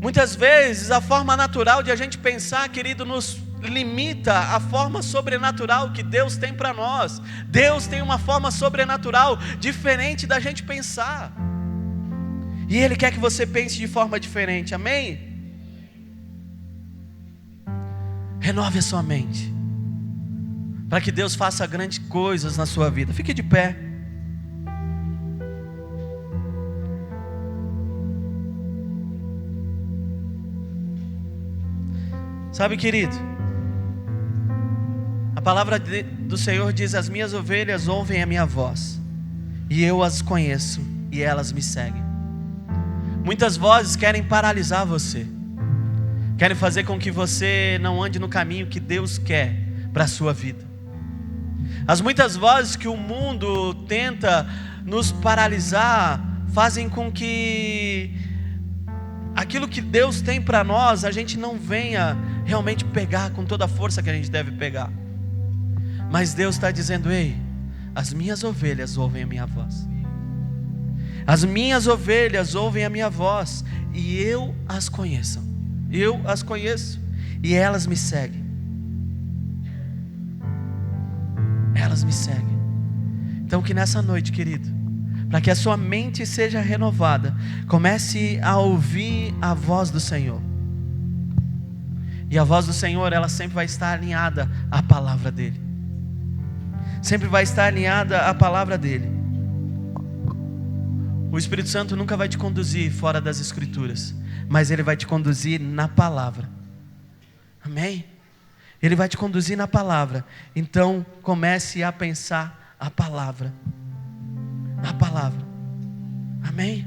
Muitas vezes a forma natural de a gente pensar, querido, nos limita a forma sobrenatural que Deus tem para nós. Deus tem uma forma sobrenatural diferente da gente pensar, e Ele quer que você pense de forma diferente, amém? Renove a sua mente, para que Deus faça grandes coisas na sua vida. Fique de pé. Sabe, querido, a palavra do Senhor diz: as minhas ovelhas ouvem a minha voz, e eu as conheço, e elas me seguem. Muitas vozes querem paralisar você, querem fazer com que você não ande no caminho que Deus quer para a sua vida. As muitas vozes que o mundo tenta nos paralisar fazem com que aquilo que Deus tem para nós, a gente não venha realmente pegar com toda a força que a gente deve pegar. Mas Deus está dizendo: ei, as minhas ovelhas ouvem a minha voz. As minhas ovelhas ouvem a minha voz, e eu as conheço. Eu as conheço, e elas me seguem. Elas me seguem. Então que nessa noite, querido, para que a sua mente seja renovada, comece a ouvir a voz do Senhor. E a voz do Senhor, ela sempre vai estar alinhada à palavra dEle. Sempre vai estar alinhada à palavra dEle. O Espírito Santo nunca vai te conduzir fora das Escrituras, mas Ele vai te conduzir na palavra. Amém? Ele vai te conduzir na palavra. Então comece a pensar a palavra. A palavra. Amém?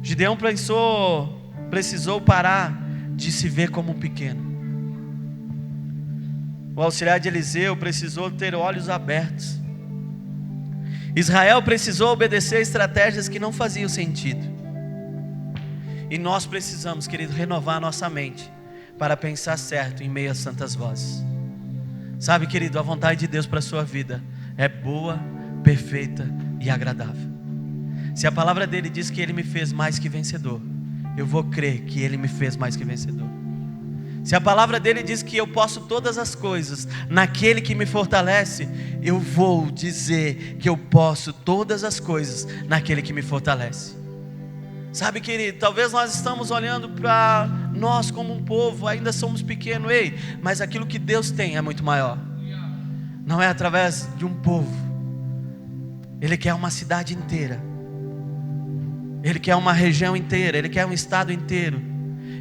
Gideão precisou parar de se ver como um pequeno. O auxiliar de Eliseu precisou ter olhos abertos. Israel precisou obedecer estratégias que não faziam sentido. E nós precisamos, querido, renovar a nossa mente para pensar certo em meio às santas vozes. Sabe, querido, a vontade de Deus para a sua vida é boa, perfeita e agradável. Se a palavra dele diz que Ele me fez mais que vencedor, eu vou crer que Ele me fez mais que vencedor. Se a palavra dele diz que eu posso todas as coisas naquele que me fortalece, eu vou dizer que eu posso todas as coisas naquele que me fortalece. Sabe, querido, talvez nós estamos olhando para nós como um povo, ainda somos pequenos, ei, mas aquilo que Deus tem é muito maior. Não é através de um povo. Ele quer uma cidade inteira. Ele quer uma região inteira, Ele quer um estado inteiro.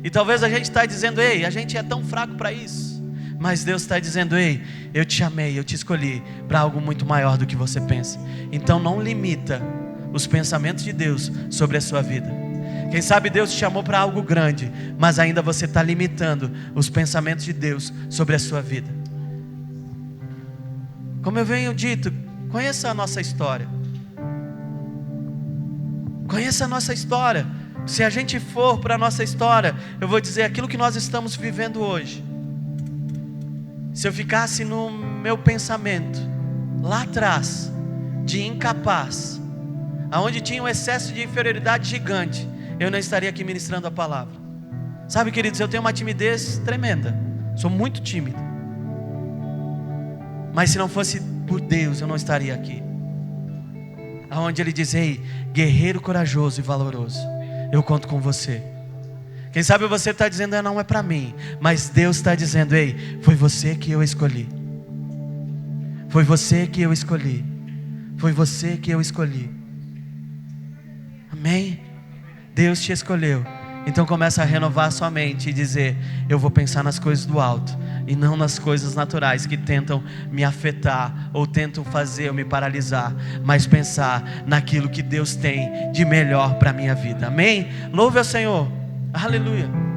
E talvez a gente está dizendo: ei, a gente é tão fraco para isso. Mas Deus está dizendo: ei, eu te amei, eu te escolhi para algo muito maior do que você pensa. Então não limita os pensamentos de Deus sobre a sua vida. Quem sabe Deus te chamou para algo grande, mas ainda você está limitando os pensamentos de Deus sobre a sua vida. Como eu venho dito, conheça a nossa história. Conheça a nossa história. Se a gente for para a nossa história, eu vou dizer aquilo que nós estamos vivendo hoje. Se eu ficasse no meu pensamento, lá atrás, de incapaz, aonde tinha um excesso de inferioridade gigante, eu não estaria aqui ministrando a palavra. Sabe, queridos, eu tenho uma timidez tremenda. Sou muito tímido. Mas se não fosse por Deus, eu não estaria aqui. Aonde Ele diz: ei, guerreiro corajoso e valoroso, eu conto com você. Quem sabe você está dizendo: não é para mim. Mas Deus está dizendo: ei, foi você que eu escolhi. Foi você que eu escolhi. Foi você que eu escolhi. Amém? Deus te escolheu. Então começa a renovar a sua mente e dizer: eu vou pensar nas coisas do alto e não nas coisas naturais que tentam me afetar ou tentam fazer eu me paralisar, mas pensar naquilo que Deus tem de melhor para a minha vida. Amém? Louve ao Senhor. Aleluia.